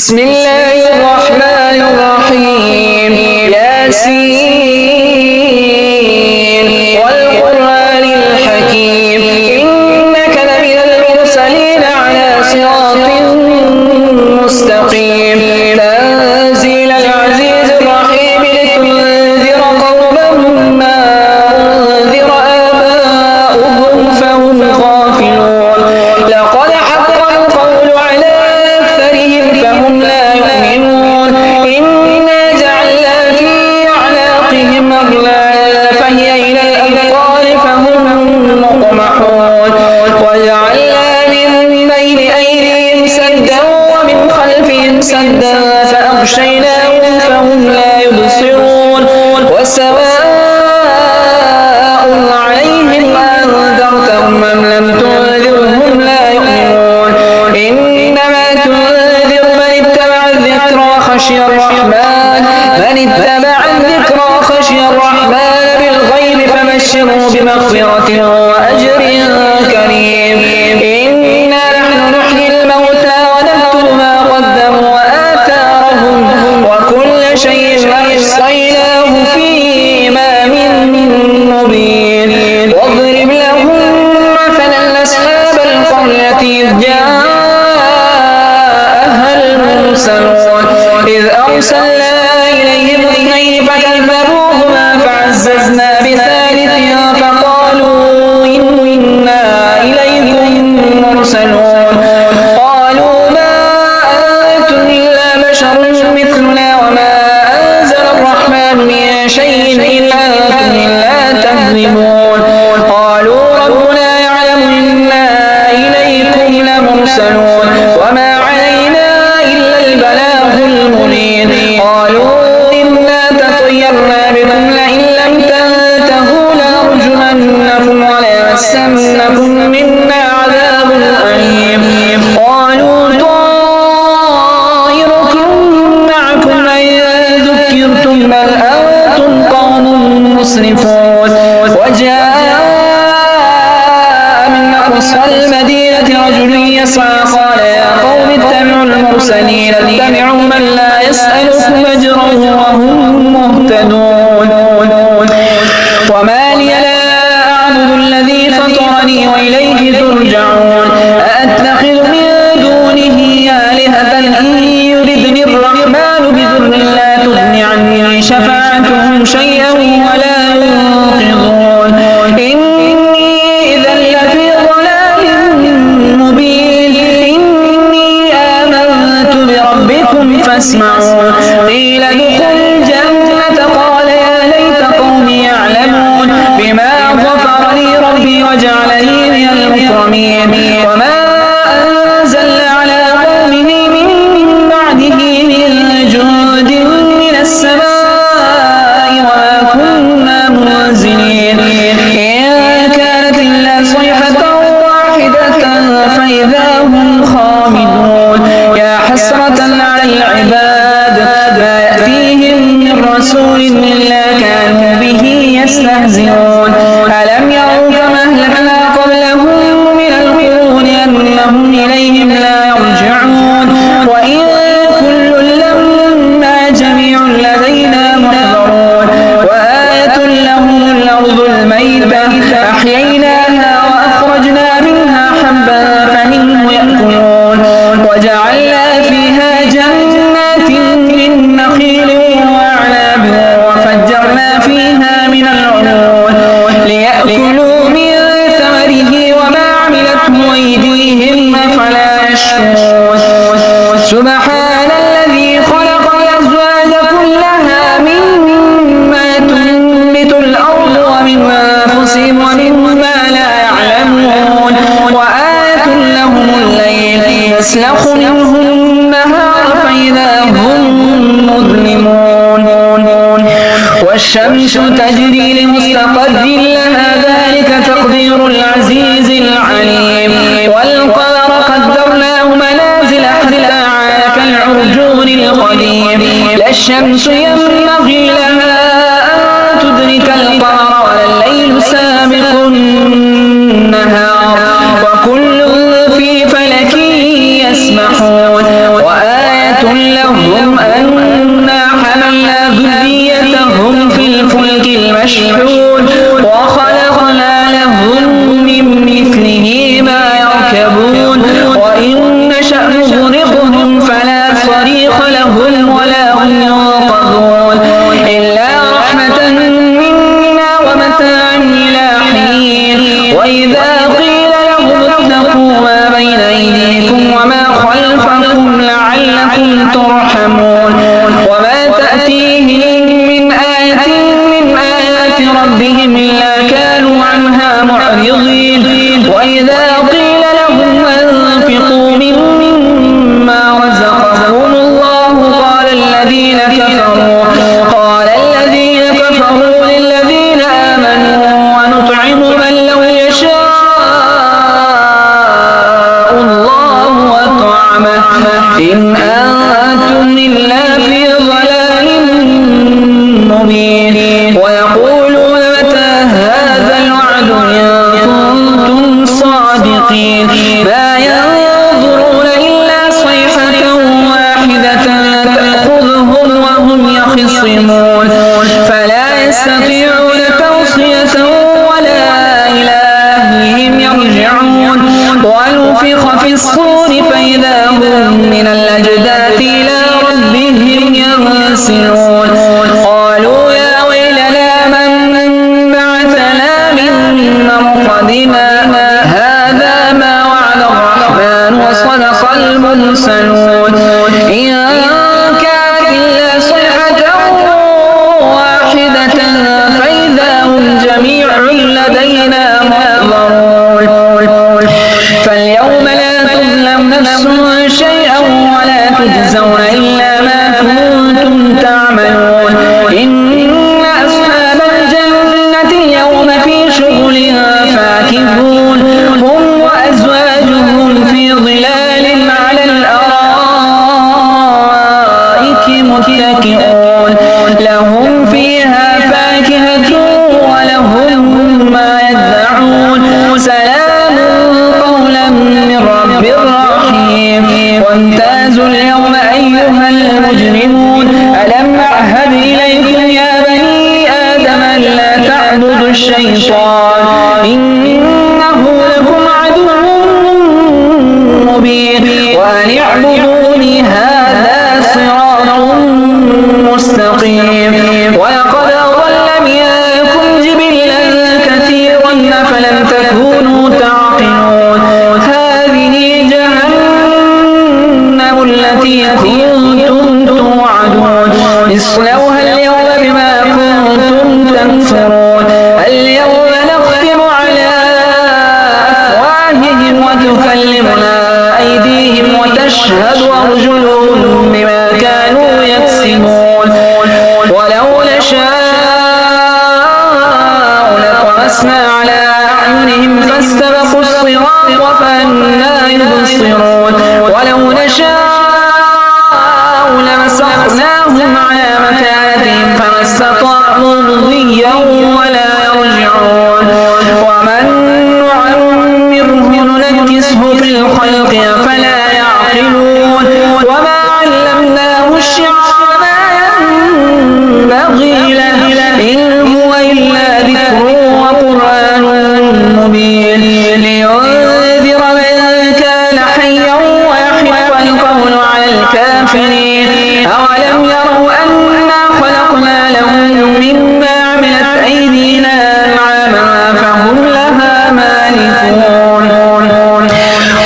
بسم الله الرحمن الرحيم. ياسين والقرآن الحكيم إنك لمن المرسلين على صراط مستقيم. تنزيل العزيز الرحيم لتنذر قوما ما أنذر آباؤهم فهم غافلون. لقد حق القول على أكثرهم فهم لا يؤمنون. إنا جعلنا في أعناقهم أغلالا فهي إلى الأذقان فهم مقمحون. وجعلنا من بين أيديهم سدا ومن خلفهم سدا فأغشيناهم فهم لا يبصرون. وسواء عليهم أنذرتهم أم لم تنذرهم لا يؤمنون. إنما تنذر من اتبع الذكر وخشي الرحمن بالغيب فبشره بمغفرة وأجر كريم. إنا نحن نحيي الموتى ونكتب ما قدموا وآثارهم وكل شيء أحصيناه في إمام مبين. واضرب لهم مثلا أصحاب القرية إذ جاءها المرسلون إذ أرسلنا إليهم اثنين فكذبوهما فعززنا بثالث فقالوا إنا إليكم مرسلون. قالوا ما أنتم إلا بشر مثلنا وما أنزل الرحمن من شيء إن أنتم إلا تكذبون. قالوا ربنا يعلم إنا إليكم لمرسلون وما علينا إلا البلاغ المبين. قالوا إنا تطيرنا بكم لئن لم تنتهوا لنرجمنكم وليمسنكم منا عذاب أليم. قالوا طائركم معكم لئن ذكرتم بل أنتم قوم مسرفون. وجاء من أقصى المدينة رجل يسعى قال يا قوم اتبعوا المرسلين اتبعوا من لا يسألكم أجرا وهم مهتدون. وما لي لا أعبد الذي فطرني وإليه ترجعون. أأتخذ من دونه آلهة إن يردني الرحمن بضر لا تغن عني شفاعتهم شيئا ولا ينقذون. إني إذا لفي ضلال مبين. إني آمنت بربكم فاسمعون. قيل ادخل الجنة قال يا ليت قومي يعلمون بما غفر لي ربي وجعلني من المكرمين. وما أنزلنا على قومه من بعده من جند من السماء وما كنا منزلين. إن كانت إلا صيحة واحدة فإذا هم خامدون. يا حسرة على العباد ما يأتيهم من رسول إلا كانوا به يستهزئون. ألم يروا كما أهلكنا قبلهم من القرون أنهم إليهم لا يرجعون. وإن كل لما جميع لدينا محضرون. وآية لهم الأرض الميتة أحييناها وأخرجنا منها حبا فمنه يأكلون. وجعلنا فيها جنات من نخيل وأعناب وفجرنا فيها من العيون ليأكلوا من ثمره وما عملته أيديهم أفلا يشكرون. سبحان الذي خلق الأزواج كلها مما تنبت الأرض ومن أنفسهم ومما لا يعلمون. وآية لهم الليل يسلخ منه النهار فإذا هم مظلمون. والشمس تجري لمستقر لها ذلك تقدير العزيز العليم. والقمر قدرناه منازل حتى عاد كالعرجون القديم. لا الشمس ينبغي لها أن تدرك القمر ولا الليل سابق النهار وكل في فلك يسبحون. وآية لهم أنا حملنا ذريتهم في الفلك المشحون وخلقنا لهم من مثله ما يركبون وإن نشأ نغرقهم فلا صريخ لهم ولا هم ينقذون إلا رحمة منا ومتاعا إلى حين وإذا قيل لهم اتقوا ما بين أيديكم وما خلفكم لعلكم ترحمون وما تأتيهم من آية من آيات ربهم إلا كانوا عنها معرضين وإذا قيل لهم أنفقوا مما رزقهم الله قال الذين كفروا للذين آمنوا ونطعم من لو يشاء الله أطعمه إن أنتم إلا في ضلال مبين ويقولون متى هذا الوعد إن كنتم صادقين ما ينظرون إلا صيحة واحدة تأخذهم وهم يخصمون فلا يستطيعون توصية ولا إلى أهلهم يرجعون ونفخ في الصور فإذا هم من الأجداث إلى ربهم ينسلون قالوا يا ويلنا من بعثنا من مرقدنا هذا ما وعد الرحمن وصدق المرسلون إن كانت إلا صيحة واحدة فإذا هم جميع لدينا محضرون فاليوم لا تظلم نفس شيئا ولا تجزون إلا ما كنتم تعملون إن أصحاب الجنة اليوم في شغل فاكهون هم وأزواجهم في ظلال على الأرائك متكئون لهم فيها فاكهة ولهم ما يدعون سلام قولا من رب رحيم وامتازوا اليوم أيها المجرمون ألم أعهد إليكم يا بني آدم ألا تعبدوا الشيطان إنه لكم عدو مبين وأن اعبدوني هذا صراط مستقيم ولقد أضل منكم جبلا كثيرا أفلم تكونوا تعقلون هذه جهنم التي كنتم توعدون اصلوها اليوم بما كنتم تكفرون اليوم نختم على أفواههم وتكلمنا أيديهم وتشهد أرجلهم بما كانوا يكسبون ولو نشاء لطمسنا على أعينهم فاستبقوا الصراط فأنى يبصرون ولو نشاء لمسخناهم على مكانتهم فما استطاعوا مضيا ولا يرجعون ومن نعمره ننكسه في الخلق أفلا يعقلون وما علمناه الشعر ما ينبغي له إن هو إلا ذكر وقرآن مبين لينذر من كان حيا ويحق القول على الكافرين أولم يروا أنا خلقنا لهم مما عملت أيدينا أنعاما فهم لها مالكون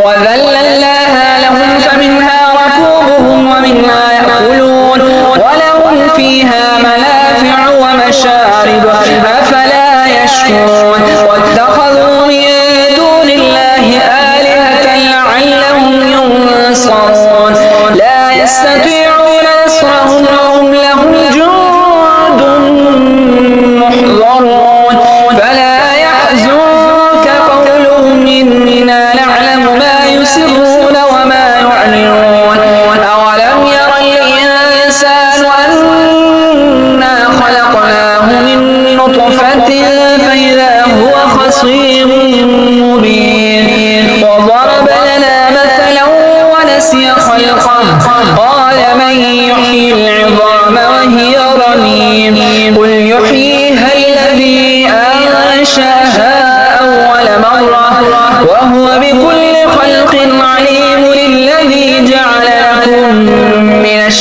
وذللناها لهم فمنها ركوبهم ومنها يأكلون ولهم فيها منافع ومشارب أفلا يشكرون واتخذوا من دون الله آلهة لعلهم ينصرون لا يستطيعون نصر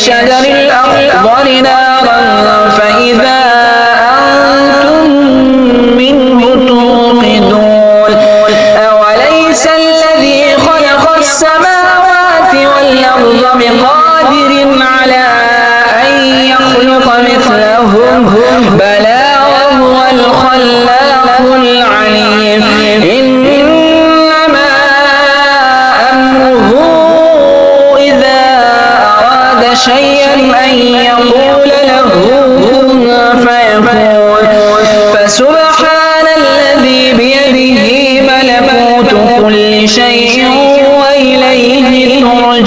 الشجر الأخضر نارا فإذا أنتم منه توقدون أوليس الذي خلق السماوات والأرض بقادر على أن يخلق مثلهم بلى وهو الخلاق العليم إنما أمره إذا أراد شيئا أن يقول له كن فيكون فسبحان الذي بيده ملكوت كل شيء وإليه ترجعون